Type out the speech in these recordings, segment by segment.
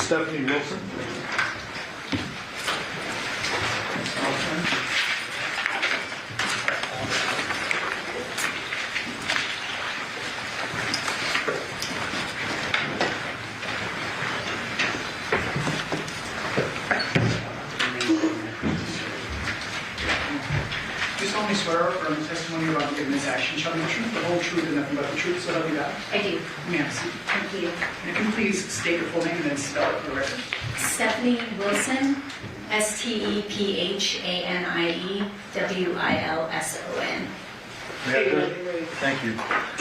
Stephanie Wilson. Do you solemnly swear or affirm the testimony about giving this action shall be the truth, the whole truth, and nothing but the truth, so help you God? I do. Yes. Thank you. And if you please state your full name and then spell it for the record. Stephanie Wilson, STEPHANIE WILSON. Thank you.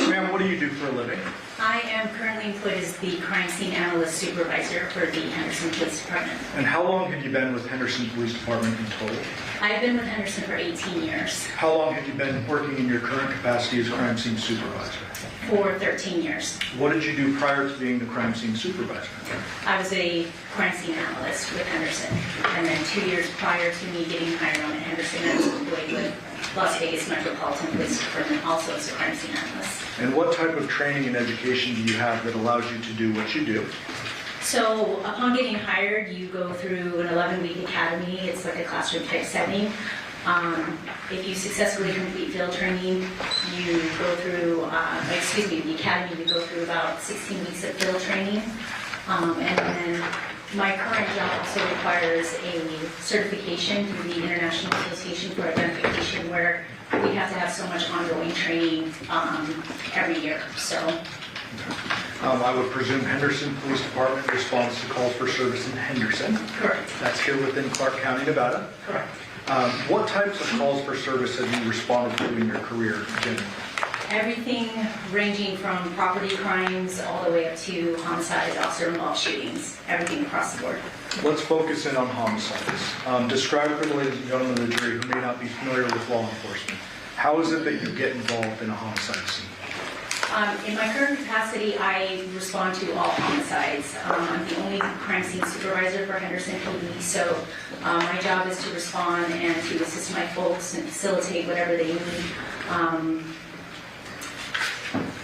Ma'am, what do you do for a living? I am currently employed as the crime scene analyst supervisor for the Henderson Police Department. And how long have you been with Henderson Police Department in total? I've been with Henderson for 18 years, How long have you been working in your current capacity as crime scene supervisor? for 13 years. What did you do prior to being the crime scene supervisor? I was a crime scene analyst with Henderson, and then 2 years prior to me getting hired on at Henderson, I was employed with Las Vegas Metropolitan Police Department, also as a crime scene analyst. And what type of training and education do you have that allows you to do what you do? So upon getting hired, you go through an 11-week academy. It's like a classroom type setting. If you successfully complete field training, you go through, the academy, you go through about 16 weeks of field training. And then my current job also requires a certification through the International Association for Identification, where we have to have so much ongoing training every year. So. I would presume Henderson Police Department responds to calls for service in Henderson. Correct. That's here within Clark County, Nevada. Correct. What types of calls for service have you responded to in your career generally? Everything ranging from property crimes all the way up to homicides, officer-involved shootings, everything across the board. Let's focus in on homicides. Describe for the ladies and gentlemen of the jury who may not be familiar with law enforcement. How is it that you get involved in a homicide scene? In my current capacity, I respond to all homicides. I'm the only crime scene supervisor for Henderson PD, so my job is to respond and to assist my folks and facilitate whatever they need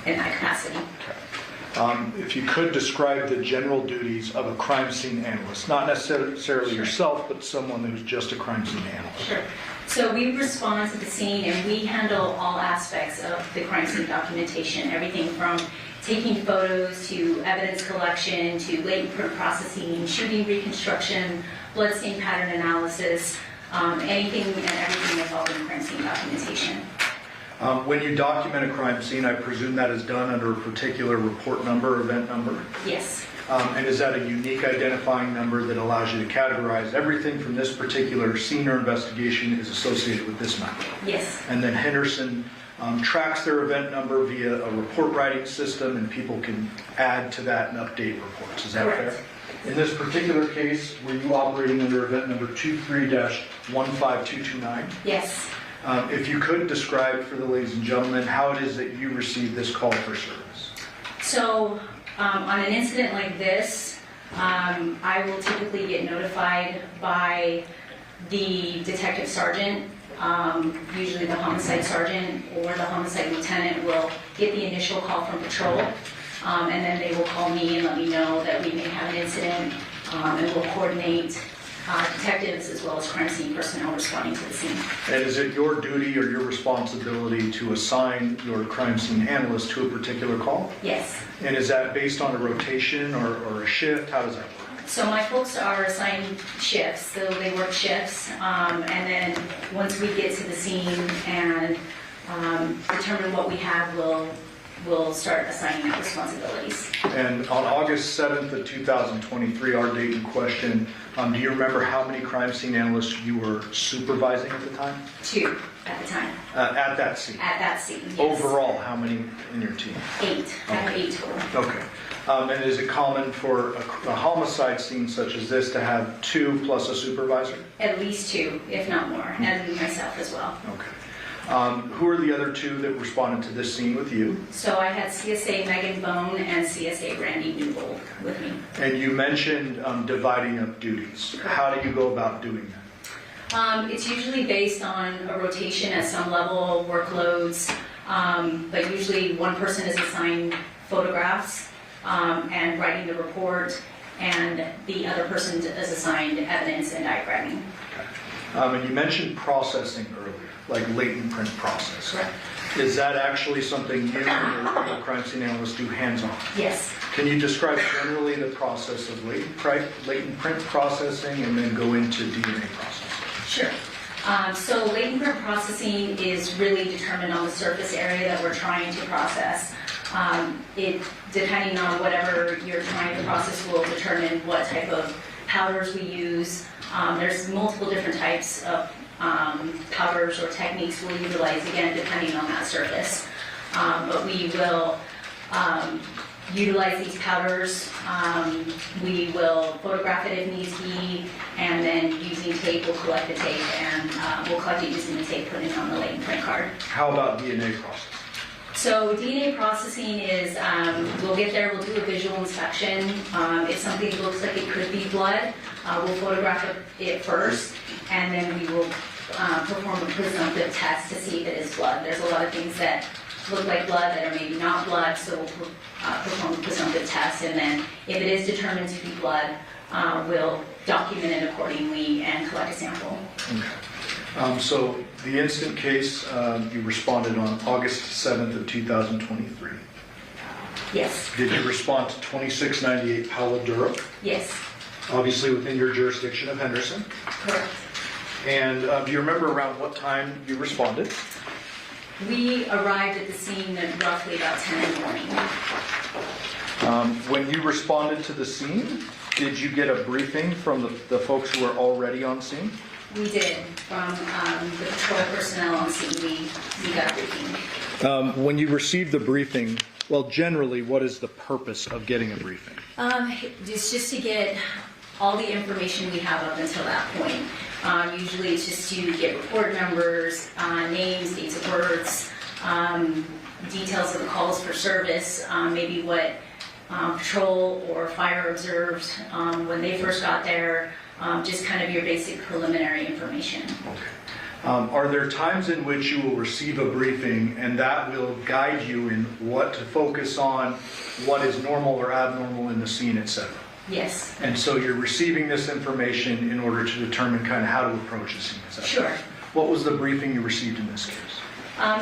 in that capacity. If you could describe the general duties of a crime scene analyst, not necessarily yourself, but someone who's just a crime scene analyst. Sure. So we respond to the scene and we handle all aspects of the crime scene documentation, everything from taking photos to evidence collection to latent print processing, shooting reconstruction, bloodstain pattern analysis, anything and everything involving crime scene documentation. When you document a crime scene, I presume that is done under a particular report number, event number? Yes. And is that a unique identifying number that allows you to categorize everything from this particular scene or investigation is associated with this number? Yes. And then Henderson tracks their event number via a report writing system, and people can add to that and update reports. Is that Correct. fair? In this particular case, were you operating under event number 23-15229? Yes. If you could describe for the ladies and gentlemen how it is that you received this call for service. So on an incident like this, I will typically get notified by the detective sergeant. Usually the homicide sergeant or the homicide lieutenant will get the initial call from patrol, and then they will call me and let me know that we may have an incident, and we'll coordinate detectives as well as crime scene personnel responding to the scene. And is it your duty or your responsibility to assign your crime scene analyst to a particular call? Yes. And is that based on a rotation or a shift? How does that work? So my folks are assigned shifts, so they work shifts, and then once we get to the scene and determine what we have, we'll start assigning out responsibilities. And on August 7th of 2023, our date in question, do you remember how many crime scene analysts you were supervising at the time? 2 at the time. At that scene? At that scene, yes. Overall, how many in your team? 8. I have 8 total. Okay. And is it common for a homicide scene such as this to have 2 plus a supervisor? At least 2, if not more, and myself as well. Okay. Who are the other 2 that responded to this scene with you? So I had CSA Megan Bone and CSA Randy Newbold with me. And you mentioned dividing up duties. How do you go about doing that? It's usually based on a rotation at some level, workloads, but usually one person is assigned photographs and writing the report, and the other person is assigned evidence and diagramming. And you mentioned processing earlier, like latent print processing. Correct. Is that actually something you and your crime scene analysts do hands-on? Yes. Can you describe generally the process of latent print processing and then go into DNA processing? Sure. So latent print processing is really determined on the surface area that we're trying to process. It, depending on whatever you're trying to process, will determine what type of powders we use. There's multiple different types of powders or techniques we'll utilize, again, depending on that surface. But we will utilize these powders. We will photograph it if needs be, and then using tape, we'll collect the tape, and we'll collect it using the tape, put it on the latent print card. How about DNA processing? So DNA processing is, we'll get there, we'll do a visual inspection. If something looks like it could be blood, we'll photograph it first, and then we will perform a presumptive test to see if it is blood. There's a lot of things that look like blood that are maybe not blood, so we'll perform a presumptive test, and then if it is determined to be blood, we'll document it accordingly and collect a sample. Okay. So the instant case, you responded on August 7th of 2023. Yes. Did you respond to 2698 Paladura, Yes. obviously within your jurisdiction of Henderson? Correct. And do you remember around what time you responded? We arrived at the scene at roughly about 10 in the morning. When you responded to the scene, did you get a briefing from the folks who were already on scene? We did. From the patrol personnel on scene, we got a briefing. When you received the briefing, well, generally, what is the purpose of getting a briefing? It's just to get all the information we have up until that point. Usually it's just to get report numbers, names, dates of births, details of the calls for service, maybe what patrol or fire observed when they first got there, just kind of your basic preliminary information. Okay. Are there times in which you will receive a briefing and that will guide you in what to focus on, what is normal or abnormal in the scene, etc.? Yes. And so you're receiving this information in order to determine kind of how to approach the scene, is that Sure. correct? What was the briefing you received in this case?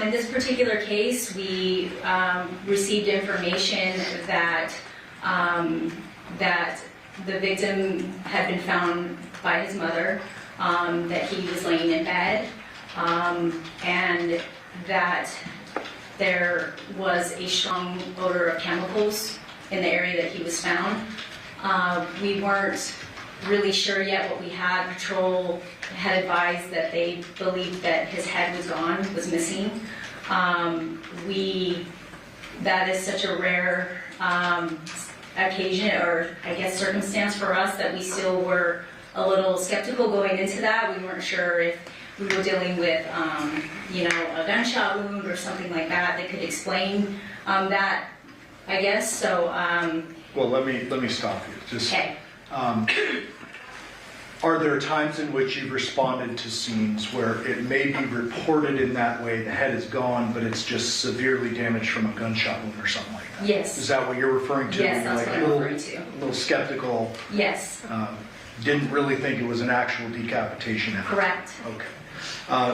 In this particular case, we received information that that the victim had been found by his mother, that he was laying in bed, and that there was a strong odor of chemicals in the area that he was found. We weren't really sure yet what we had. Patrol had advised that they believed that his head was gone, was missing. That is such a rare occasion, or I guess circumstance for us, that we still were a little skeptical going into that. We weren't sure if we were dealing with, a gunshot wound or something like that that could explain that, I guess. So. Well, let me stop you. Just, Okay. Are there times in which you've responded to scenes where it may be reported in that way, the head is gone, but it's just severely damaged from a gunshot wound or something like that? Yes. Is that what you're referring to? Yes, that's what I'm referring to. A little skeptical. Yes. Didn't really think it was an actual decapitation. Correct. Okay.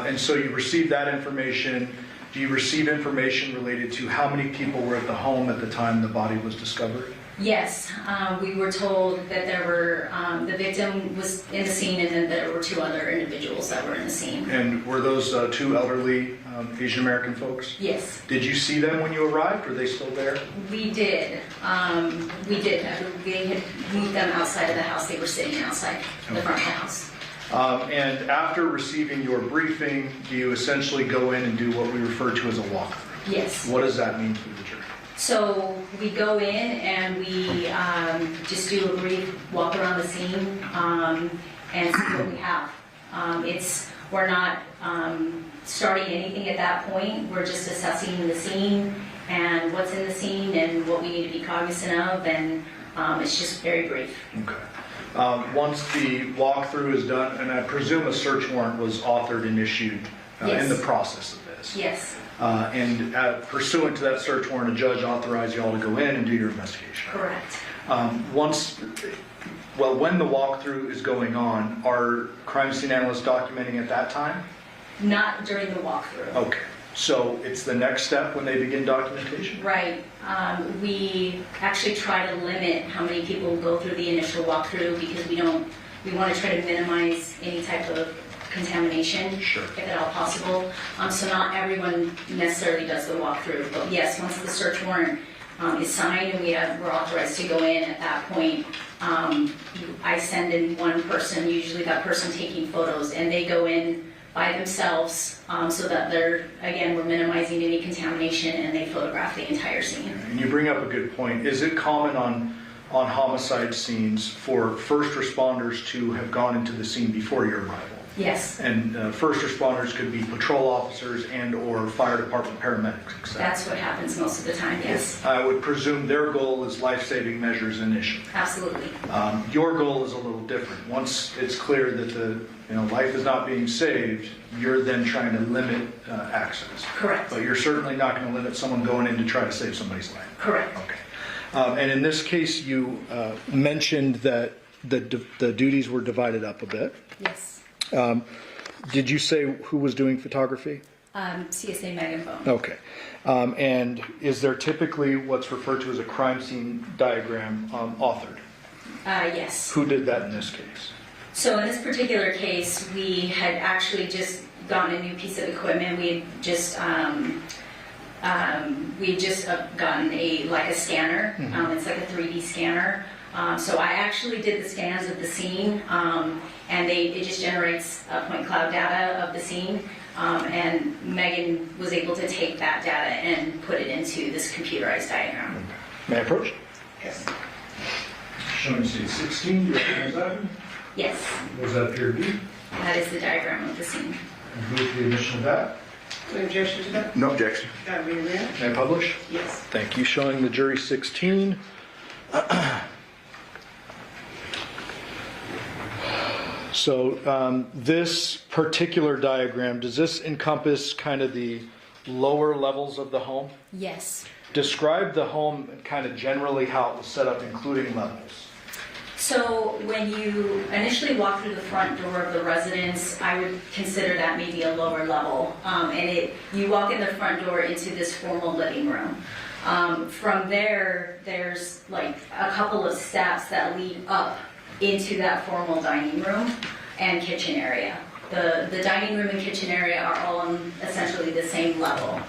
And so you received that information. Do you receive information related to how many people were at the home at the time the body was discovered? Yes, we were told that there were, the victim was in the scene, and then there were two other individuals that were in the scene. And were those two elderly Asian American folks? Yes. Did you see them when you arrived? Were they still there? We did. They had moved them outside of the house. They were sitting outside the front of the house. And after receiving your briefing, do you essentially go in and do what we refer to as a walkthrough? Yes. What does that mean for the jury? So we go in and we just do a brief walk around the scene and see what we have. We're not starting anything at that point. We're just assessing the scene and what's in the scene and what we need to be cognizant of, and it's just very brief. Okay. Once the walkthrough is done, and I presume a search warrant was authored and issued in the process of this. Yes. And pursuant to that search warrant, a judge authorized you all to go in and do your investigation. Correct. Once well, when the walkthrough is going on, are crime scene analysts documenting at that time? Not during the walkthrough. Okay, so it's the next step when they begin documentation? Right. We actually try to limit how many people go through the initial walkthrough because we want to try to minimize any type of contamination, Sure. if at all possible. So not everyone necessarily does the walkthrough, but yes, once the search warrant is signed and we're authorized to go in at that point, I send in one person, usually that person taking photos, and they go in by themselves so that we're minimizing any contamination, and they photograph the entire scene. And you bring up a good point. Is it common on homicide scenes for first responders to have gone into the scene before your arrival? Yes. And first responders could be patrol officers and or fire department paramedics, etc. That's what happens most of the time, yes. I would presume their goal is life-saving measures initially. Absolutely. Your goal is a little different. Once it's clear that life is not being saved, you're then trying to limit access. Correct. But you're certainly not going to limit someone going in to try to save somebody's life. Correct. Okay. And in this case, you mentioned that the duties were divided up a bit. Yes. Did you say who was doing photography? CSA Megan Bone. Okay. And is there typically what's referred to as a crime scene diagram authored? Yes. Who did that in this case? So in this particular case, we had actually just gotten a new piece of equipment. We had just gotten a scanner. It's like a 3D scanner. So I actually did the scans of the scene, and it just generates point cloud data of the scene. And Megan was able to take that data and put it into this computerized diagram. May I approach? Yes. Showing scene 16, do you recognize that? Yes, What does that appear to be? that is the diagram of the scene. And who's the initial of that? Any objection to that? No objection. May May I publish? Yes. Thank you. Showing the jury 16. So this particular diagram, does this encompass kind of the lower levels of the home? Yes. Describe the home kind of generally how it was set up, including levels. So when you initially walk through the front door of the residence, I would consider that maybe a lower level. You walk in the front door into this formal living room. From there, there's like a couple of steps that lead up into that formal dining room and kitchen area. The dining room and kitchen area are all on essentially the same level.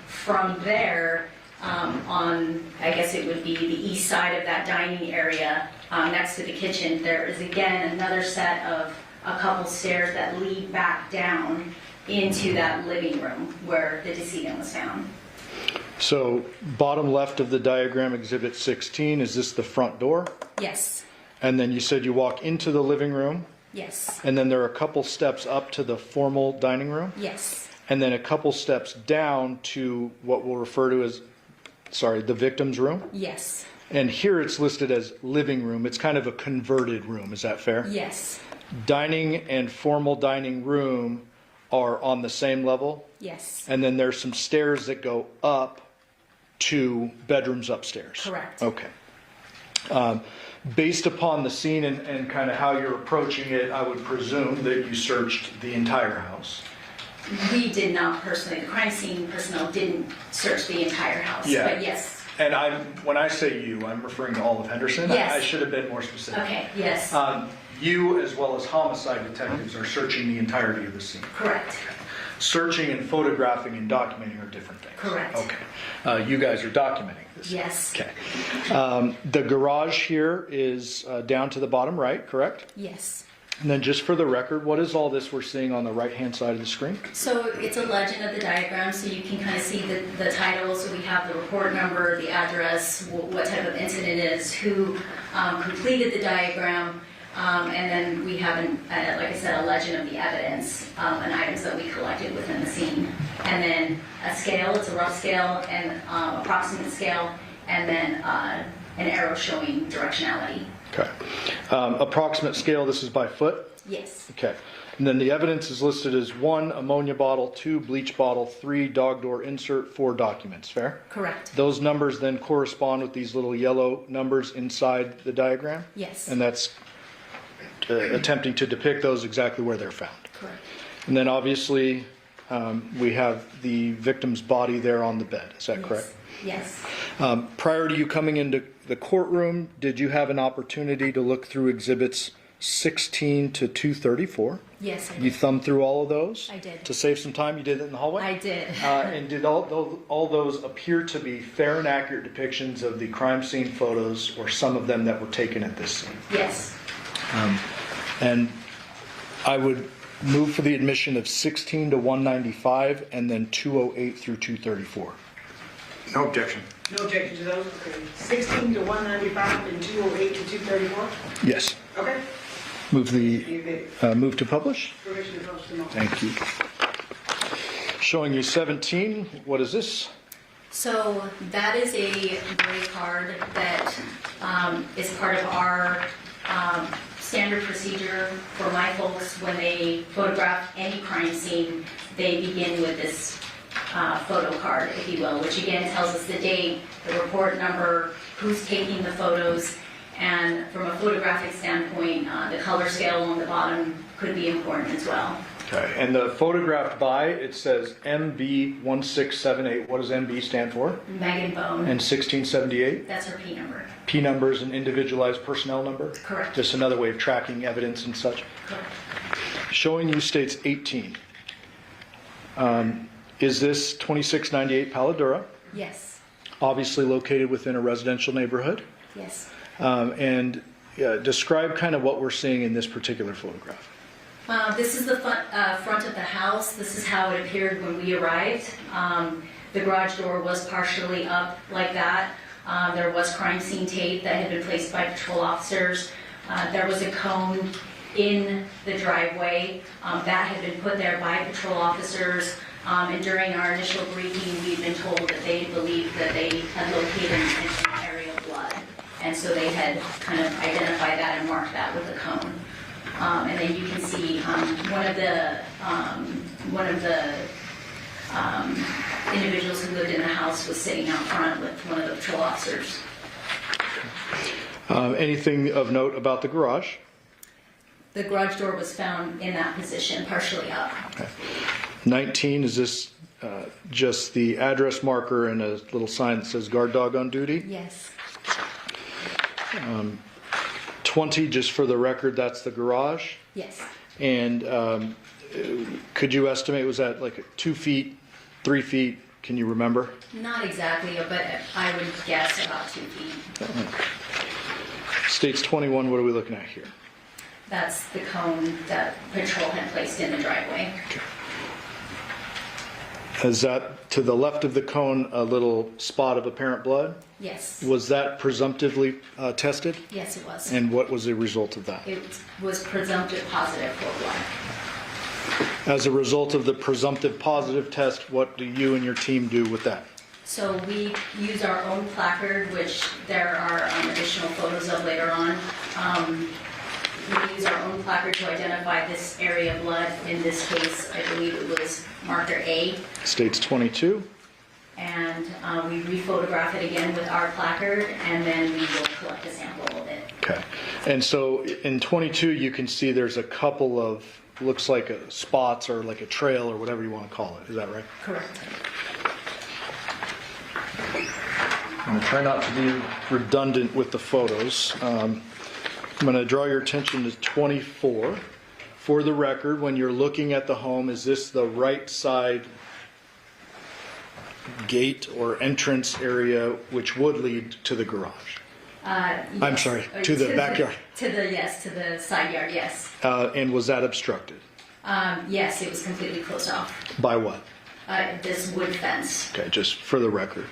From there, on, I guess it would be the east side of that dining area, next to the kitchen, there is again another set of a couple stairs that lead back down into that living room where the decedent was found. So bottom left of the diagram, exhibit 16, is this the front door? Yes. And then you said you walk into the living room, Yes. and then there are a couple steps up to the formal dining room, Yes. and then a couple steps down to what we'll refer to as, the victim's room. Yes. And here it's listed as living room. It's kind of a converted room. Is that fair? Yes. Dining and formal dining room are on the same level, Yes. and then there's some stairs that go up to bedrooms upstairs. Correct. Okay. Based upon the scene and kind of how you're approaching it, I would presume that you searched the entire house. We did not personally, the crime scene personnel didn't search the entire house, Yeah. but yes. And when I say you, I'm referring to all of Henderson. Yes. I should have been more specific. Okay, yes. You, as well as homicide detectives, are searching the entirety of the scene. Correct. Searching and photographing and documenting are different things. Correct. Okay. You guys are documenting this. Yes. Okay. The garage here is down to the bottom right, correct? Yes. And then just for the record, what is all this we're seeing on the right-hand side of the screen? So it's a legend of the diagram, so you can kind of see the title. So we have the report number, the address, what type of incident it is, who completed the diagram, and then we have, like I said, a legend of the evidence and items that we collected within the scene. And then a scale, it's a rough scale, and approximate scale, and then an arrow showing directionality. Okay. Approximate scale, this is by foot? Yes, Okay. And then the evidence is listed as 1 ammonia bottle, 2 bleach bottle, 3 dog door insert, 4 documents. Fair? correct. Those numbers then correspond with these little yellow numbers inside the diagram? Yes, And that's attempting to depict those exactly where they're found. correct. And then obviously, we have the victim's body there on the bed. Is that Yes. correct? Yes. Prior to you coming into the courtroom, did you have an opportunity to look through exhibits 16 to 234? Yes, I You did. thumbed through all of those? I did. To save some time, you did it in the hallway? I did. And did all those appear to be fair and accurate depictions of the crime scene photos, or some of them that were taken at this scene? Yes. And I would move for the admission of 16 to 195 and then 208 through 234. No objection. No objection to those, okay. 16 to 195 and 208 to 234? Yes. Okay. Move You to publish. permission to post them all. Thank you. Showing you 17. What is this? So that is a gray card that is part of our standard procedure for my folks. When they photograph any crime scene, they begin with this photo card, if you will, which again tells us the date, the report number, who's taking the photos, and from a photographic standpoint, the color scale on the bottom could be important as well. Okay. And the photographed by, it says MB1678. What does MB stand for? Megan Bone, And 1678? that's her P number. P number is an individualized personnel number? Correct. Just another way of tracking evidence and such. Correct. Showing you states 18. Is this 2698 Paladura? Yes. Obviously located within a residential neighborhood. Yes. And describe kind of what we're seeing in this particular photograph. This is the front of the house. This is how it appeared when we arrived. The garage door was partially up like that. There was crime scene tape that had been placed by patrol officers. There was a cone in the driveway that had been put there by patrol officers. And during our initial briefing, we'd been told that they believed that they had located an area of blood. And so they had kind of identified that and marked that with a cone. And then you can see one of the individuals who lived in the house was sitting out front with one of the patrol officers. Anything of note about the garage? The garage door was found in that position, partially up. Okay. 19, is this just the address marker and a little sign that says guard dog on duty? Yes. 20, just for the record, that's the garage. Yes. And could you estimate, was that like 2 feet, 3 feet? Can you remember? Not exactly, but I would guess about 2 feet. States 21, what are we looking at here? That's the cone that patrol had placed in the driveway. Is that to the left of the cone a little spot of apparent blood? Yes. Was that presumptively tested? Yes, it was. And what was the result of that? It was presumptive positive for blood. As a result of the presumptive positive test, what do you and your team do with that? So we use our own placard, which there are additional photos of later on. We use our own placard to identify this area of blood. In this case, I believe it was marker A. States 22. And we re-photograph it again with our placard, and then we will collect a sample of it. Okay. And so in 22, you can see there's a couple of, looks like spots or like a trail or whatever you want to call it. Is that right? Correct. I'm going to try not to be redundant with the photos. I'm going to draw your attention to 24. For the record, when you're looking at the home, is this the right side gate or entrance area which would lead to the garage? Yes. I'm sorry, to the backyard. To the side yard, yes. And was that obstructed? Yes, it was completely closed off. By what? This wood fence. Okay, just for the record.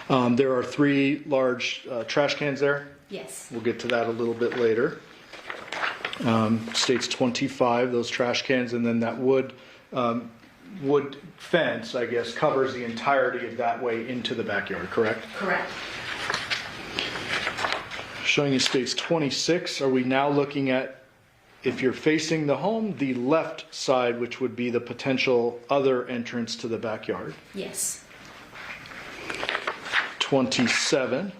There are 3 large trash cans there. Yes. We'll get to that a little bit later. States 25, those trash cans, and then that wood fence, I guess, covers the entirety of that way into the backyard, correct? Correct. Showing you states 26, are we now looking at if you're facing the home, the left side, which would be the potential other entrance to the backyard. Yes. 27,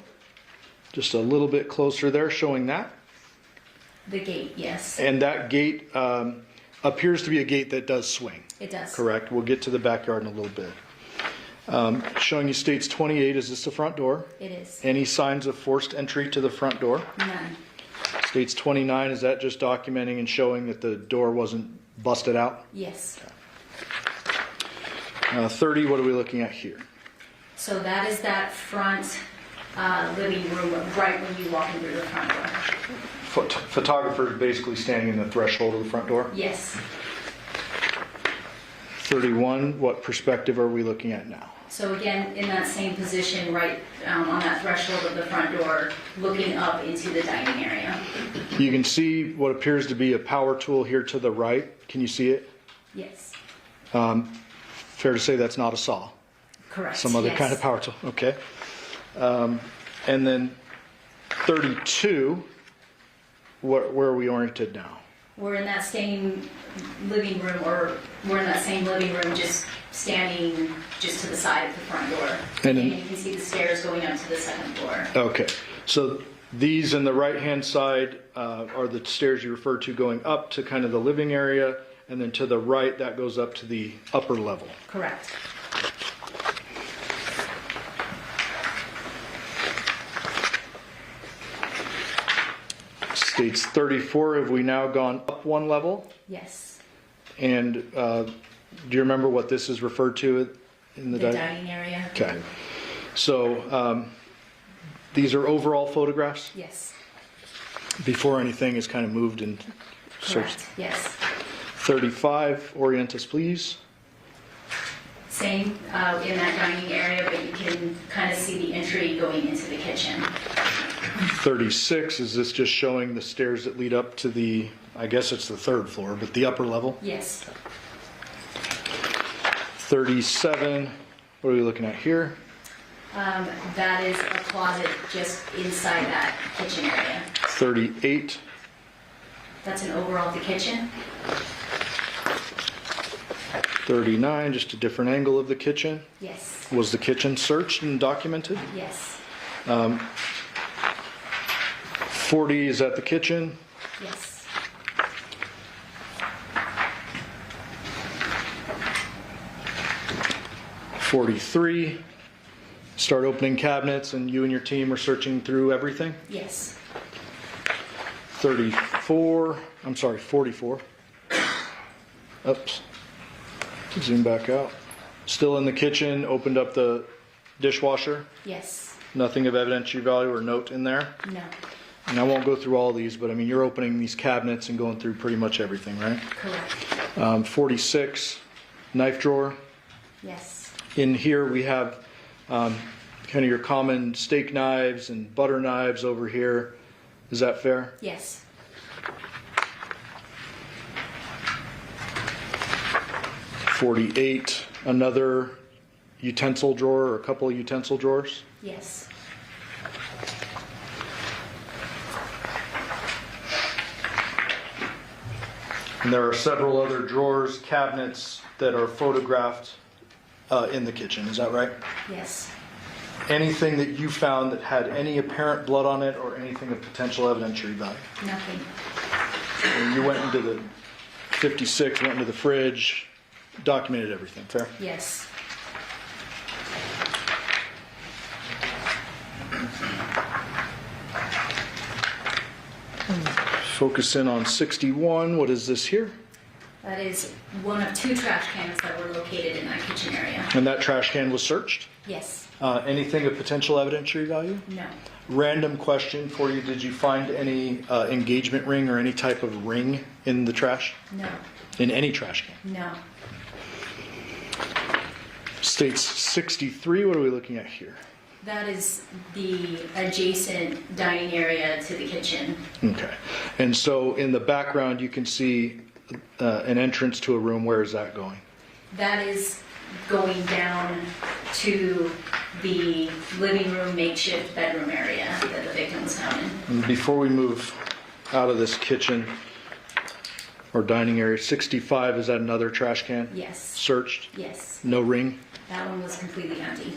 just a little bit closer there, showing that. The gate, yes. And that gate appears to be a gate that does swing. It does. Correct. We'll get to the backyard in a little bit. Showing you states 28, is this the front door? It is. Any signs of forced entry to the front door? None. States 29, is that just documenting and showing that the door wasn't busted out? Yes. 30, what are we looking at here? So that is that front living room right when you walk in through the front door. Photographer is basically standing in the threshold of the front door. Yes. 31, what perspective are we looking at now? So again, in that same position, right on that threshold of the front door, looking up into the dining area. You can see what appears to be a power tool here to the right. Can you see it? Yes. Fair to say that's not a saw. Correct. Some other yes. kind of power tool. Okay. And then 32, where are we oriented now? We're in that same living room, or we're in that same living room, just standing just to the side of the front door. And And you can see the stairs going up to the second floor. Okay. So these in the right-hand side are the stairs you referred to going up to kind of the living area, and then to the right, that goes up to the upper level. Correct. States 34, have we now gone up one level? Yes. And do you remember what this is referred to in the The dining area. Okay. So these are overall photographs Yes. before anything is kind of moved and searched. Correct. Yes. 35, orient us please. Same in that dining area, but you can kind of see the entry going into the kitchen. 36, is this just showing the stairs that lead up to the, I guess it's the third floor, but the upper level? Yes. 37, what are we looking at here? That is a closet just inside that kitchen area. 38, That's an overall of the kitchen. 39, just a different angle of the kitchen. Yes. Was the kitchen searched and documented? Yes. 40, is that the kitchen? Yes. 43, start opening cabinets and you and your team are searching through everything? Yes. 44, oops, zoom back out. Still in the kitchen, opened up the dishwasher, Yes. nothing of evidentiary value or note in there. No. And I won't go through all these, but I mean, you're opening these cabinets and going through pretty much everything, right? Correct. 46, knife drawer. Yes. In here we have kind of your common steak knives and butter knives over here. Is that fair? Yes. 48, another utensil drawer or a couple of utensil drawers. Yes. And there are several other drawers, cabinets that are photographed in the kitchen. Is that right? Yes. Anything that you found that had any apparent blood on it or anything of potential evidentiary value? Nothing. And you went into the 56, went into the fridge, documented everything. Fair? Yes. Focus in on 61. What is this here? That is one of two trash cans that were located in that kitchen area. And that trash can was searched? Yes. Anything of potential evidentiary value? No. Random question for you. Did you find any engagement ring or any type of ring in the trash? No. In any trash can? No. States 63. What are we looking at here? That is the adjacent dining area to the kitchen. Okay. And so in the background, you can see an entrance to a room. Where is that going? That is going down to the living room makeshift bedroom area that the victim was found in. And before we move out of this kitchen, or dining area. 65, is that another trash can? Yes, Searched? yes. No ring? That one was completely empty.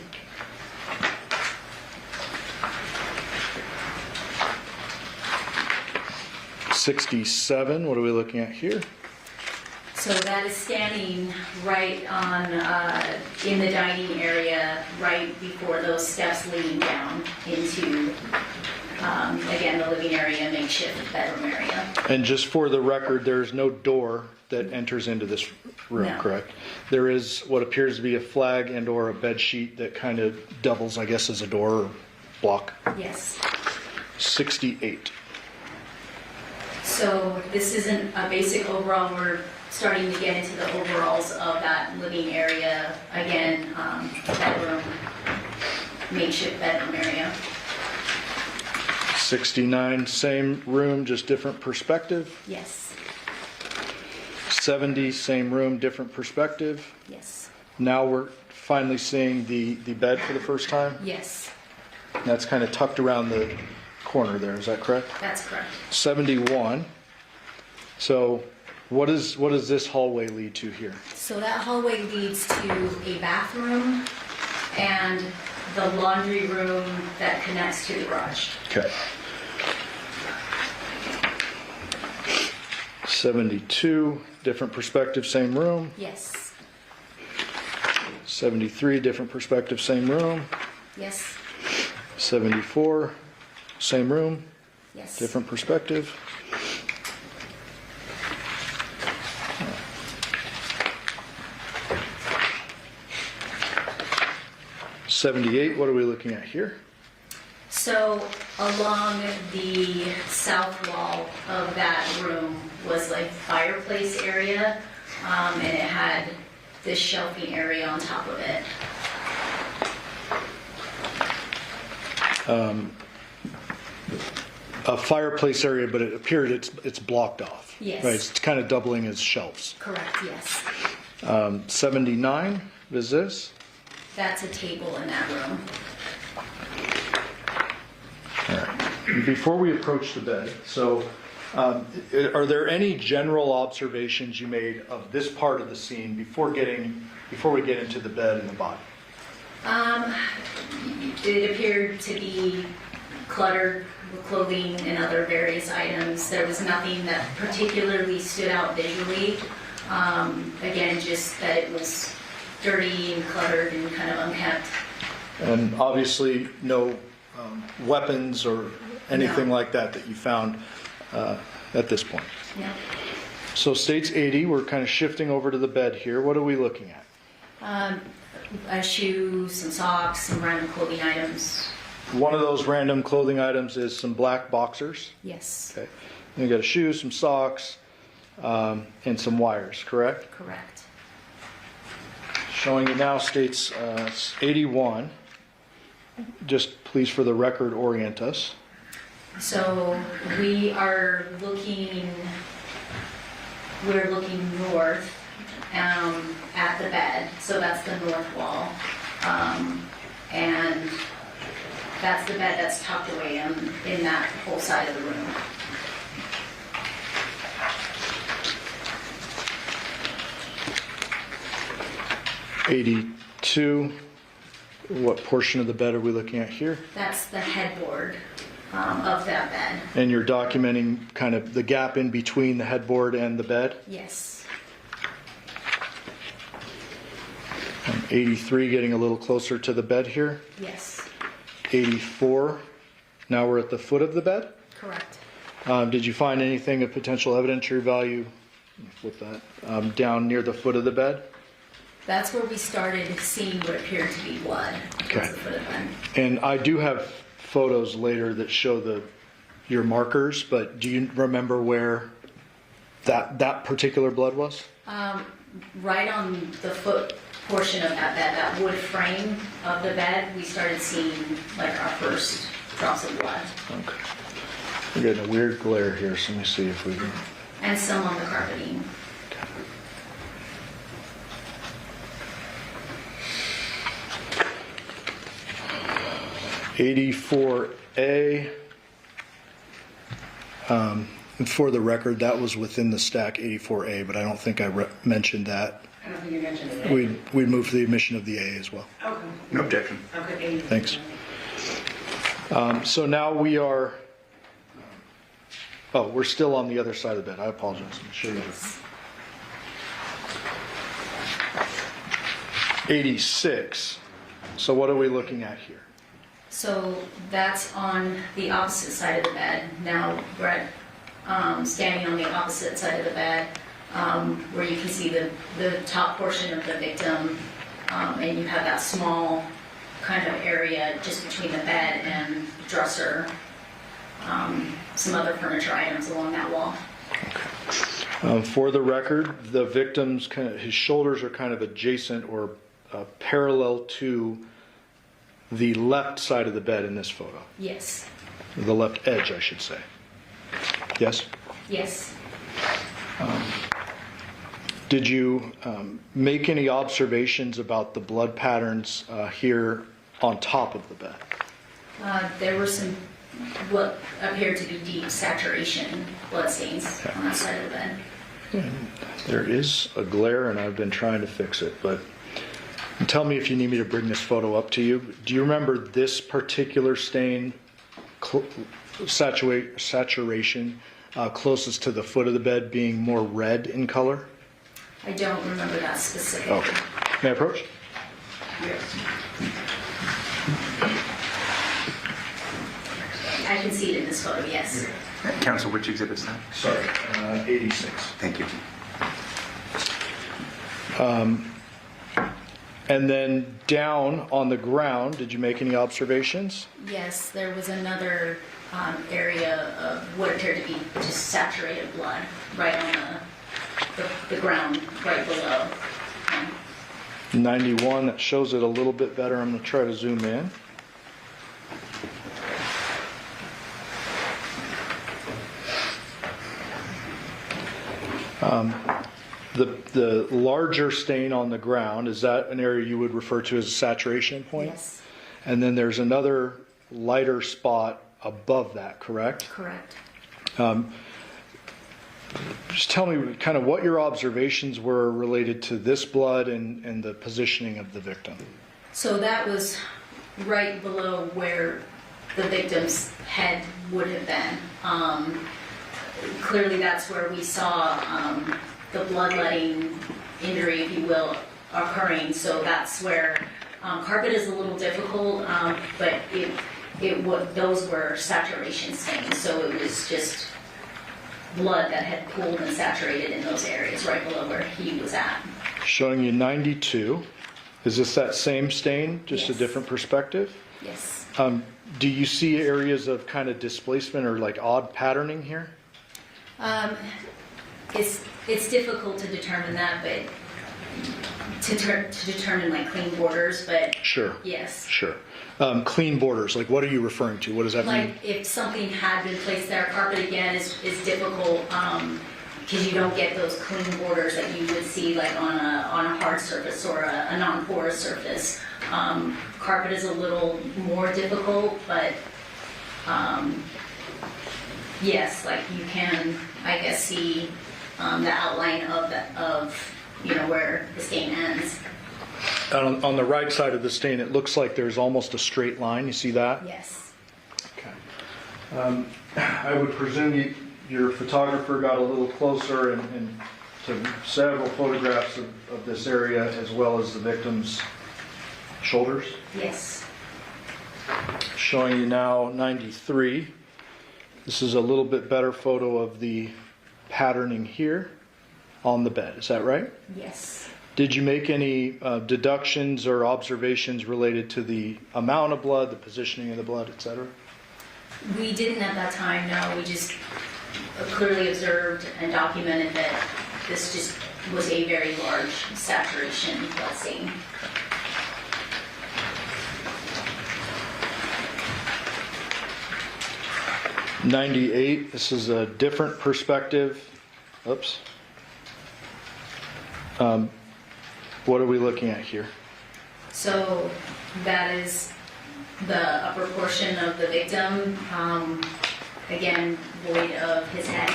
'67, what are we looking at here? So that is standing right on, in the dining area, right before those steps leading down into, again, the living area, makeshift bedroom area. And just for the record, there's no door that enters into this room, No. correct? There is what appears to be a flag and or a bed sheet that kind of doubles, I guess, as a door or block. Yes. 68. So this isn't a basic overall, we're starting to get into the overalls of that living area, again, bedroom, makeshift bedroom area. 69, same room, just different perspective. Yes, 70, same room, different perspective. yes, Now we're finally seeing the bed for the first time. yes, That's kind of tucked around the corner there, is that correct? that's correct. 71. So what does this hallway lead to here? So that hallway leads to a bathroom and the laundry room that connects to the garage. Okay. 72, different perspective, same room. Yes, 73, different perspective, same room. yes, 74, same room, yes. different perspective. '78, what are we looking at here? So along the south wall of that room was like fireplace area, and it had this shelving area on top of it. A fireplace area, but it appeared it's blocked off. Yes. Right, it's kind of doubling as shelves. Correct, yes. 79, what is this? That's a table in that room. All right. Before we approach the bed, so are there any general observations you made of this part of the scene before we get into the bed and the body? It appeared to be cluttered with clothing and other various items. There was nothing that particularly stood out visually. Again, just that it was dirty and cluttered and kind of unkempt. And obviously no weapons or anything No. like that you found at this point. No. So states 80, we're kind of shifting over to the bed here. What are we looking at? A shoe, some socks, some random clothing items. One of those random clothing items is some black boxers. Yes, Okay. Then you got a shoe, some socks, and some wires, correct? correct. Showing it now states 81. Just please, for the record, orient us. So we're looking north at the bed. So that's the north wall. And that's the bed that's tucked away in that whole side of the room. '82. What portion of the bed are we looking at here? That's the headboard of that bed. And you're documenting kind of the gap in between the headboard and the bed? Yes, 83, getting a little closer to the bed here. yes, 84, now we're at the foot of the bed. correct. Did you find anything of potential evidentiary value, flip that, down near the foot of the bed? That's where we started seeing what appeared to be blood. Okay. Was the foot of the bed. And I do have photos later that show your markers, but do you remember where that particular blood was? Right on the foot portion of that bed, that wood frame of the bed, we started seeing like our first drops of blood. Okay. We're getting a weird glare here, so let me see if we can. And some on the carpeting. 84A. And for the record, that was within the stack 84A, but I don't think I mentioned that. I don't think you mentioned it. We moved the omission of the A as well. Okay. No objection. Okay. Thanks. So now we are, we're still on the other side of the bed. I apologize. I'm sure you do. 86. So what are we looking at here? So that's on the opposite side of the bed. Now we're at, standing on the opposite side of the bed, where you can see the top portion of the victim, and you have that small kind of area just between the bed and dresser, some other furniture items along that wall. For the record, the victim's his shoulders are kind of adjacent or parallel to the left side of the bed in this photo. Yes. The left edge, I should say. Yes? Yes. Did you make any observations about the blood patterns here on top of the bed? There were some what appeared to be deep saturation blood stains on that side of the bed. There is a glare, and I've been trying to fix it, but tell me if you need me to bring this photo up to you. Do you remember this particular stain, saturation, closest to the foot of the bed being more red in color? I don't remember that specifically. Okay. May I approach? Yes. I can see it in this photo, yes. Counsel, which exhibit's that? Sorry, 86. Thank you. And then down on the ground, did you make any observations? Yes, there was another area of what appeared to be just saturated blood right on the ground right below. 91, that shows it a little bit better. I'm going to try to zoom in. The larger stain on the ground, is that an area you would refer to as a saturation point? Yes, And then there's another lighter spot above that, correct? correct. Just tell me kind of what your observations were related to this blood and the positioning of the victim. So that was right below where the victim's head would have been. Clearly that's where we saw the bloodletting injury, if you will, occurring. So that's where carpet is a little difficult, but those were saturation stains. So it was just blood that had pooled and saturated in those areas right below where he was at. Showing you 92. Is this that same stain, just a Yes. different perspective? Yes. Do you see areas of kind of displacement or like odd patterning here? It's difficult to determine that, but to determine like clean borders, but Sure. yes. Sure. Clean borders, like what are you referring to? What does that mean? Like if something had been placed there, carpet again is difficult because you don't get those clean borders that you would see like on a hard surface or a non-porous surface. Carpet is a little more difficult, but yes, like you can, I guess, see the outline of where the stain ends. On the right side of the stain, it looks like there's almost a straight line. You see that? Yes. Okay. I would presume your photographer got a little closer and took several photographs of this area as well as the victim's shoulders. Yes. Showing you now 93. This is a little bit better photo of the patterning here on the bed. Is that right? Yes. Did you make any deductions or observations related to the amount of blood, the positioning of the blood, etc.? We didn't at that time, no. We just clearly observed and documented that this just was a very large saturation blood stain. '98. This is a different perspective. Oops. What are we looking at here? So that is the upper portion of the victim, again, void of his head.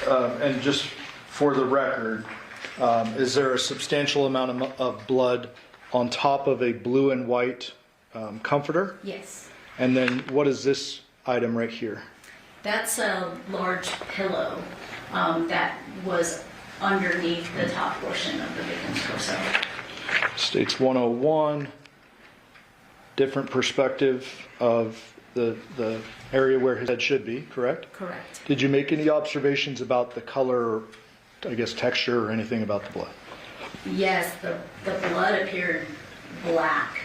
And just for the record, is there a substantial amount of blood on top of a blue and white comforter? Yes. And then what is this item right here? That's a large pillow that was underneath the top portion of the victim's torso. States 101, different perspective of the area where his head should be, correct? Correct. Did you make any observations about the color, or, I guess, texture or anything about the blood? Yes, the blood appeared black,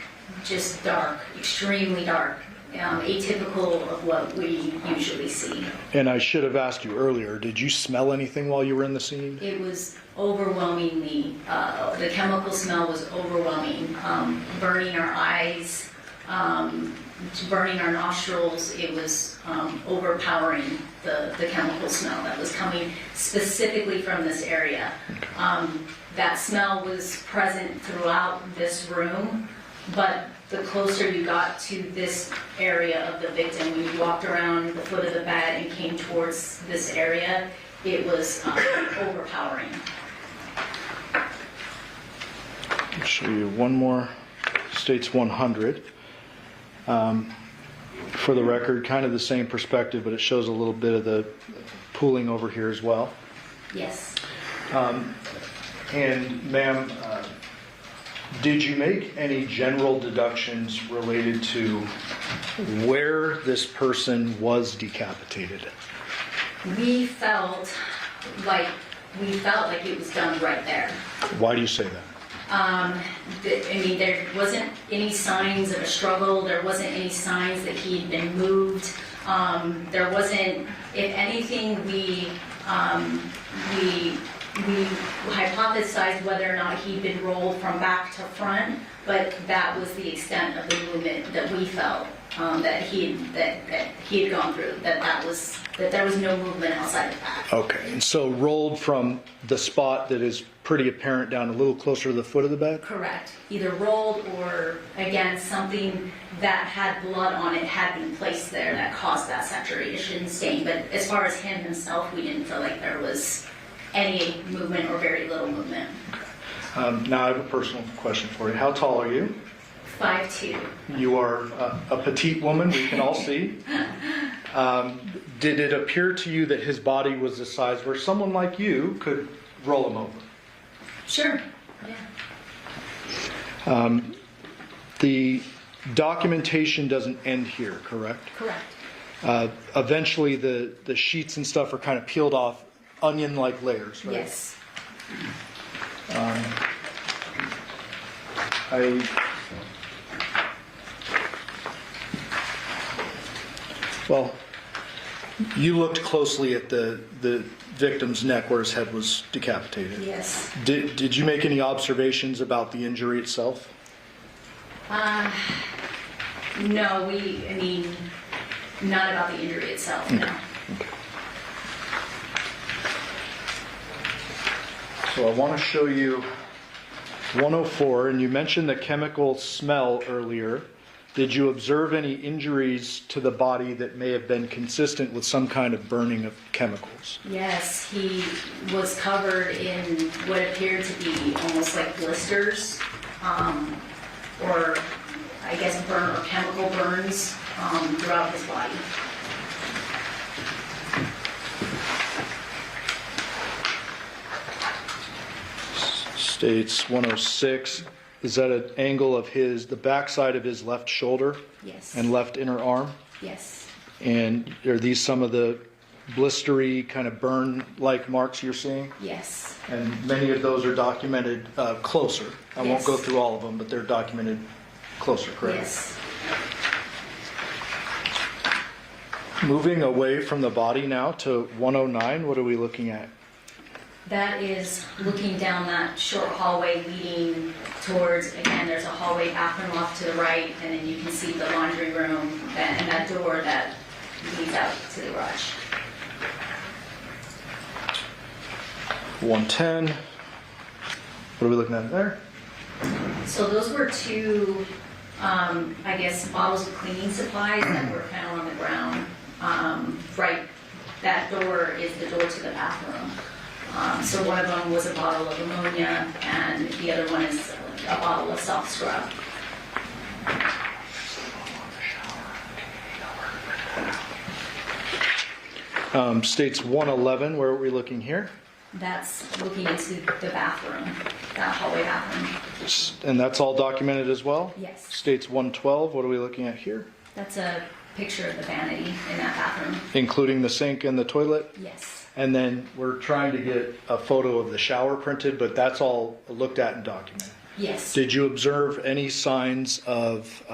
just dark, extremely dark, atypical of what we usually see. And I should have asked you earlier, did you smell anything while you were in the scene? It was overwhelmingly, the chemical smell was overwhelming, burning our eyes, burning our nostrils. It was overpowering, the chemical smell that was coming specifically from this area. That smell was present throughout this room, but the closer you got to this area of the victim, when you walked around the foot of the bed and came towards this area, it was overpowering. I'll show you one more. States 100. For the record, kind of the same perspective, but it shows a little bit of the pooling over here as well. Yes. And ma'am, did you make any general deductions related to where this person was decapitated? We felt like it was done right there. Why do you say that? I mean, there wasn't any signs of a struggle. There wasn't any signs that he had been moved. There wasn't, if anything, we hypothesized whether or not he'd been rolled from back to front, but that was the extent of the movement that we felt that he had gone through. That there was no movement outside of that. Okay, and so rolled from the spot that is pretty apparent down a little closer to the foot of the bed? Correct. Either rolled or, again, something that had blood on it had been placed there that caused that saturation stain. But as far as him himself, we didn't feel like there was any movement or very little movement. Now I have a personal question for you. How tall are you? 5'2". You are a petite woman, we can all see. Did it appear to you that his body was the size where someone like you could roll him over? Sure. Yeah. The documentation doesn't end here, correct? Correct. Eventually the sheets and stuff are kind of peeled off onion-like layers, right? Yes. Well, you looked closely at the victim's neck where his head was decapitated. Yes. Did you make any observations about the injury itself? No, not about the injury itself, no. So I want to show you 104, and you mentioned the chemical smell earlier. Did you observe any injuries to the body that may have been consistent with some kind of burning of chemicals? Yes, he was covered in what appeared to be almost like blisters, or I guess burn or chemical burns throughout his body. States 106. Is that an angle of the backside of his left shoulder? Yes. And left inner arm? Yes. And are these some of the blistery kind of burn-like marks you're seeing? Yes. And many of those are documented closer. I won't Yes. go through all of them, but they're documented closer, correct? Yes. Moving away from the body now to 109, what are we looking at? That is looking down that short hallway leading towards, again, there's a hallway bathroom off to the right, and then you can see the laundry room and that door that leads out to the garage. 110. What are we looking at there? So those were two, I guess, bottles of cleaning supplies that were found on the ground, right that door is the door to the bathroom. So one of them was a bottle of ammonia, and the other one is a bottle of soft scrub. States 111, where are we looking here? That's looking into the bathroom, that hallway bathroom. And that's all documented as well? Yes. States 112, what are we looking at here? That's a picture of the vanity in that bathroom. Including the sink and the toilet? Yes. And then we're trying to get a photo of the shower printed, but that's all looked at and documented. Yes. Did you observe any signs of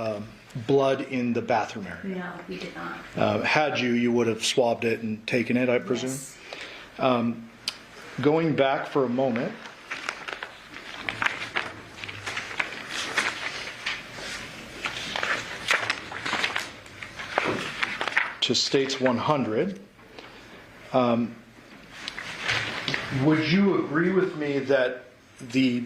blood in the bathroom area? No, we did not. Had you would have swabbed it and taken it, I presume? Yes. Going back for a moment, to States 100, would you agree with me that the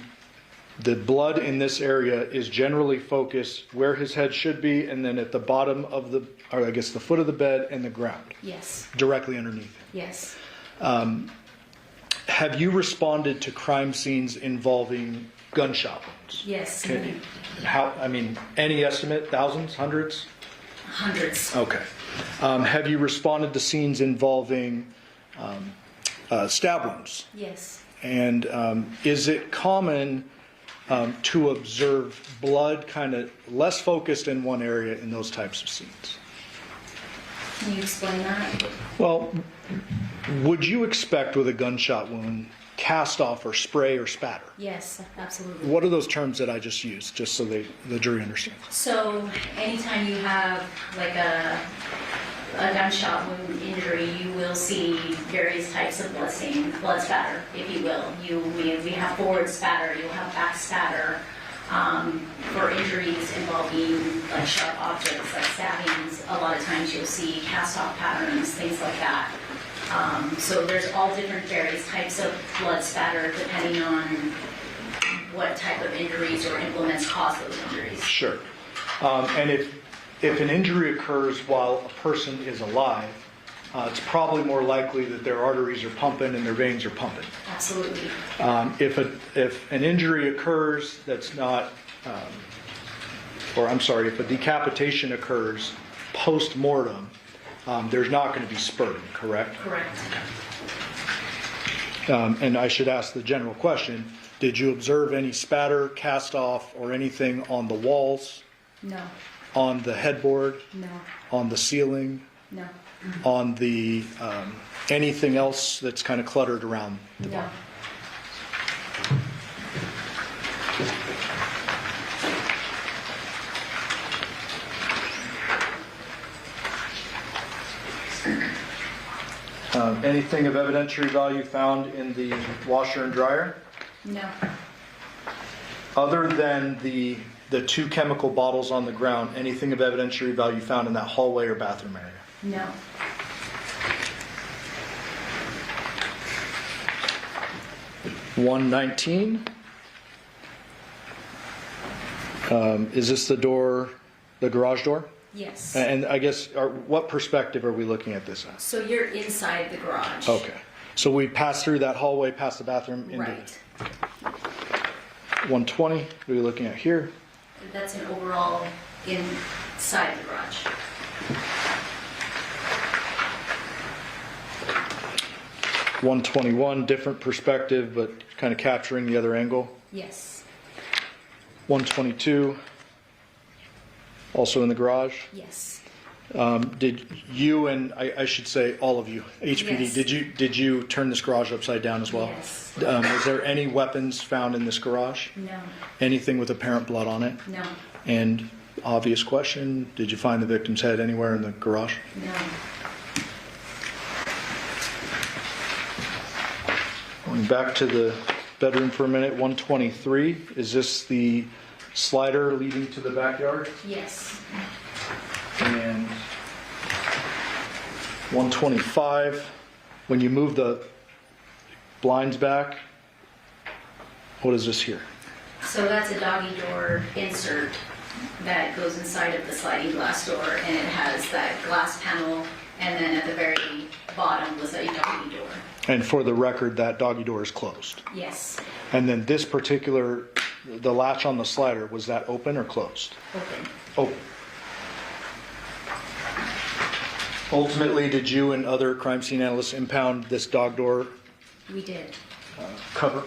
blood in this area is generally focused where his head should be, and then at the bottom of the, or I guess the foot of the bed and the ground, Yes. directly underneath it? Yes. Have you responded to crime scenes involving gunshot wounds? Yes. Okay. How, I mean, any estimate, thousands, hundreds? Hundreds. Okay. Have you responded to scenes involving stab wounds? Yes. And is it common to observe blood kind of less focused in one area in those types of scenes? Can you explain that? Well, would you expect with a gunshot wound cast off or spray or spatter? Yes, absolutely. What are those terms that I just used, just so the jury understands? So anytime you have like a gunshot wound injury, you will see various types of blood stain, blood spatter, if you will. We have forward spatter, you'll have back spatter. For injuries involving like sharp objects, like stabbings, a lot of times you'll see cast-off patterns, things like that. So there's all different various types of blood spatter depending on what type of injuries or implements cause those injuries. Sure. And if an injury occurs while a person is alive, it's probably more likely that their arteries are pumping and their veins are pumping. Absolutely. If an injury occurs that's not, if a decapitation occurs post-mortem, there's not going to be spurting, correct? Correct. And I should ask the general question, did you observe any spatter, cast off, or anything on the walls, No. on the headboard, No. on the ceiling, No. on the anything else that's kind of cluttered around the No. body? Anything of evidentiary value found in the washer and dryer? No. Other than the two chemical bottles on the ground, anything of evidentiary value found in that hallway or bathroom area? No. $119. Is this the door, the garage door? Yes. And I guess, what perspective are we looking at this at? So you're inside the garage. Okay. So we pass through that hallway, past the bathroom, into Right. 120. What are we looking at here? That's an overall inside the garage. $121, different perspective, but kind of capturing the other angle. Yes. $122, also in the garage. Yes. Did you, and I should say all of you, HPD, Yes. did you turn this garage upside down as well? Yes. Was there any weapons found in this garage? No. Anything with apparent blood on it? No. And obvious question, did you find the victim's head anywhere in the garage? No. Going back to the bedroom for a minute, 123, is this the slider leading to the backyard? Yes. And 125, when you move the blinds back, what is this here? So that's a doggy door insert that goes inside of the sliding glass door, and it has that glass panel, and then at the very bottom And for the record, that doggy door is closed. Yes, And then this particular, the latch on the slider, was that open or closed? open. Open. Ultimately, did you and other crime scene analysts impound this dog door We did. cover?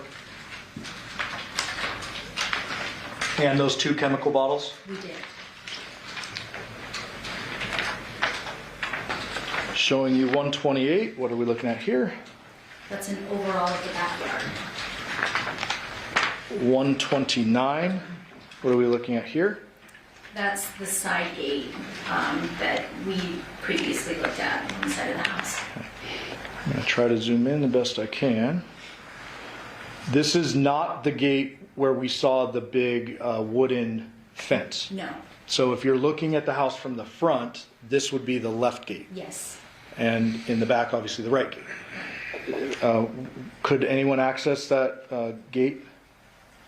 And those 2 chemical bottles? We did. Showing you 128. What are we looking at here? That's an overall of the backyard. 129. What are we looking at here? That's the side gate that we previously looked at inside of the house. I'm going to try to zoom in the best I can. This is not the gate where we saw the big wooden fence. No. So if you're looking at the house from the front, this would be the left gate. Yes. And in the back, obviously, the right gate. Could anyone access that gate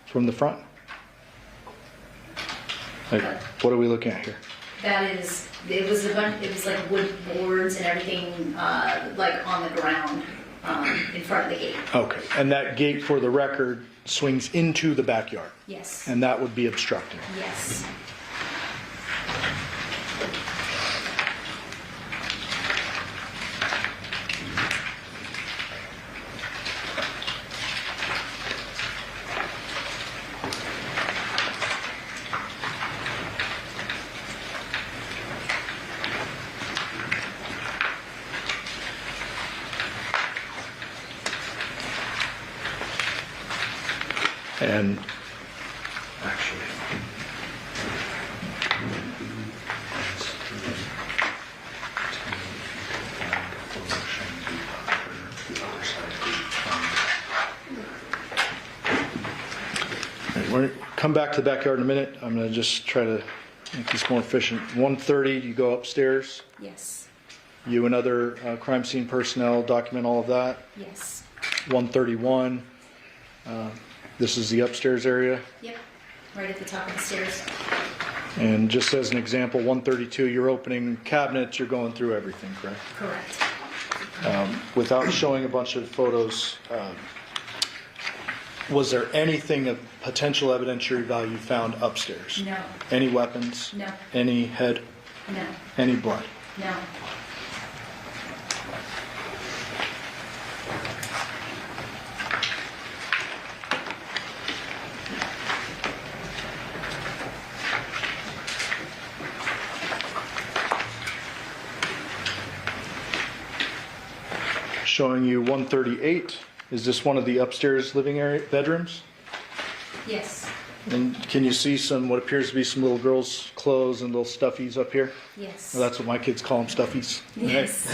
from the front? Like, what are we looking at here? That is, it was like wood boards and everything, like on the ground, in front of the gate. Okay, and that gate, for the record, swings into the backyard, Yes. and that would be obstructing. Yes. And actually, we're come back to the backyard in a minute. I'm going to just try to make this more efficient. 1:30, you go upstairs. Yes. You and other crime scene personnel document all of that. Yes. 1:31. This is the upstairs area. Yep. Right at the top of the stairs. And just as an example, 132, you're opening cabinets, you're going through everything, correct? Correct. Without showing a bunch of photos, was there anything of potential evidentiary value found upstairs? No. Any weapons? No. Any head? No. Any blood? No. Showing you 138. Is this one of the upstairs living area bedrooms? Yes. And can you see some, what appears to be some little girls' clothes and little stuffies up here? Yes. Well, that's what my kids call them, stuffies. Yes.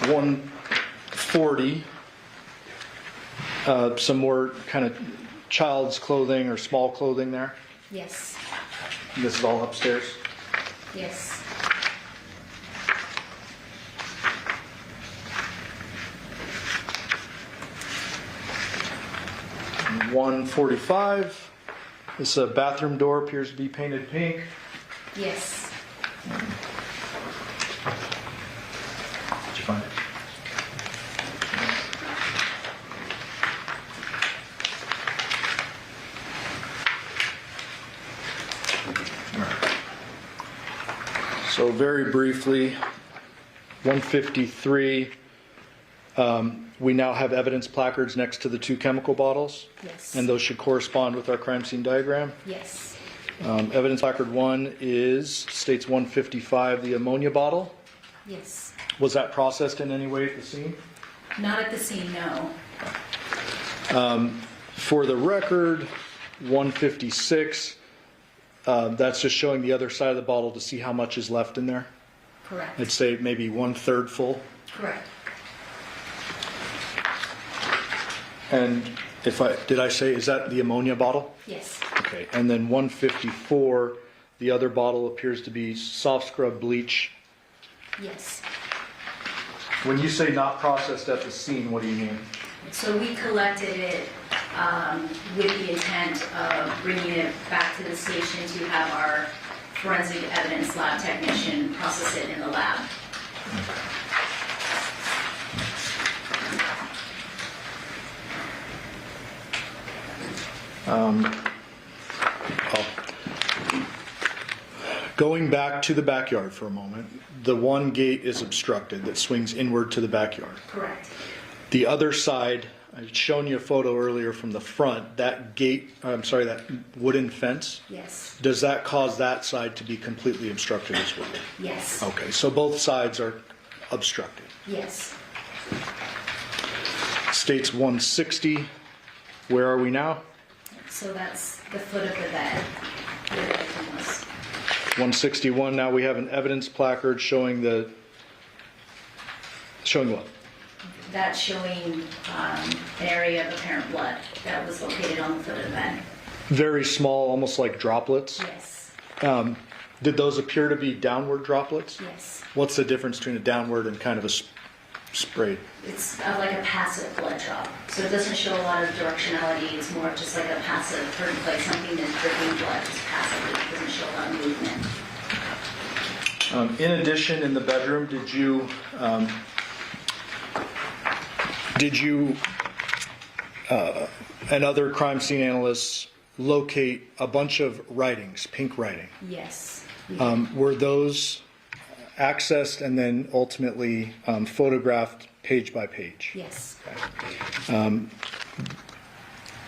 140. Some more kind of child's clothing or small clothing there. Yes. And this is all upstairs. Yes. 145. This bathroom door appears to be painted pink. Yes. Did you find it? All right. So very briefly, 153. We now have evidence placards next to the 2 chemical bottles, Yes. and those should correspond with our crime scene diagram. Yes. Evidence placard 1 states 155, the ammonia bottle. Yes. Was that processed in any way at the scene? Not at the scene, no. For the record, 156, that's just showing the other side of the bottle to see how much is left in there. Correct. I'd say maybe 1/3 full. Correct. And did I say, is that the ammonia bottle? Yes. Okay, and then 154, the other bottle appears to be soft scrub bleach. Yes. When you say not processed at the scene, what do you mean? So we collected it with the intent of bringing it back to the station to have our forensic evidence lab technician process it in the lab. Going back to the backyard for a moment, the one gate is obstructed that swings inward to the backyard. Correct. The other side, I'd shown you a photo earlier from the front, that gate, that wooden fence, Yes. does that cause that side to be completely obstructed as well? Yes. Okay, so both sides are obstructed. Yes. States 160, where are we now? So that's the foot of the bed where the victim was. 161, now we have an evidence placard showing what? That's showing an area of apparent blood that was located on the foot of the bed. Very small, almost like droplets. Yes. Did those appear to be downward droplets? Yes. What's the difference between a downward and kind of a sprayed? It's like a passive blood drop. So it doesn't show a lot of directionality. It's more of just like a passive, like something that's dripping blood, just passively. It doesn't show a lot of movement. In addition, in the bedroom, did you and other crime scene analysts locate a bunch of writings, pink writing? Yes. Were those accessed and then ultimately photographed page by page? Yes.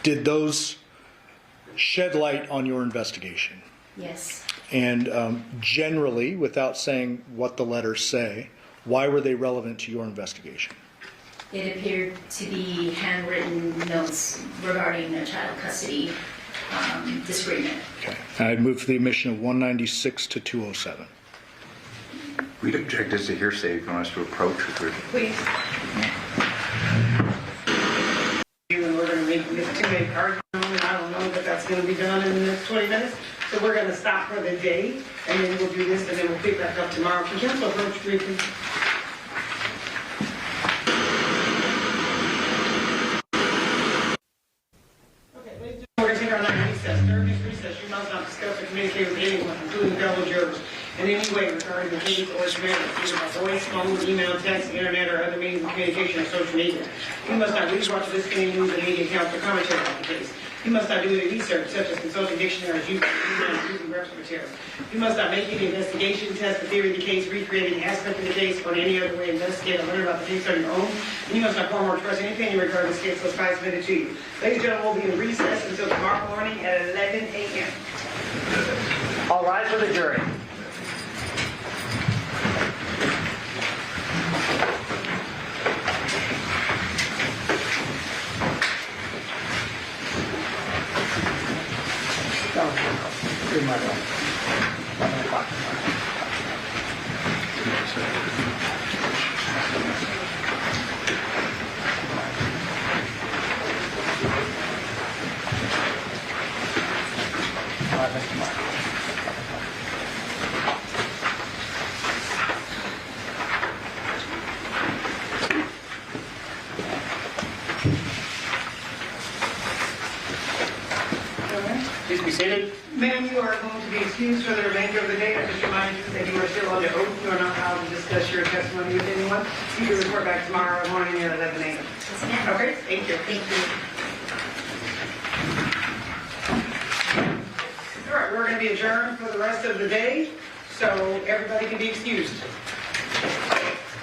Did those shed light on your investigation? Yes. And generally, without saying what the letters say, why were they relevant to your investigation? It appeared to be handwritten notes regarding a child custody disagreement. Okay. I'd move for the admission of 196 to 207. We'd object as a hearsay if you want us to approach with it. Please. And we're gonna make this 2-minute argument, and I don't know that that's gonna be done in the next 20 minutes. So we're gonna stop for the day, and then we'll do this, and then we'll pick back up tomorrow. Can council approach briefly? Okay, ladies and gentlemen, we're gonna take our night recess. During this recess, you must not discuss or communicate with anyone, including fellow jurors, in any way regarding the case or its matter, either by voice, phone, email, text, internet, or other means of communication or social media. You must not read, watch, listen to any news and media accounts or commentary about the case. You must not do any research, such as consulting dictionaries, using reference materials. You must not make any investigation, test the theory of the case, recreate any aspect of the case, or in any other way investigate or learn about the case on your own. And you must not form or express any opinion regarding this case unless I submit it to you. Ladies and gentlemen, we'll be in recess until tomorrow morning at 11 a.m. All rise for the jury. Please be seated. Ma'am, you are going to be excused for the remainder of the day. I just remind you that you are still under oath. You are not allowed to discuss your testimony with anyone. You can report back tomorrow morning at 11 a.m. Yes, ma'am. Okay, thank you. Thank you. All right, we're going to be adjourned for the rest of the day, so everybody can be excused.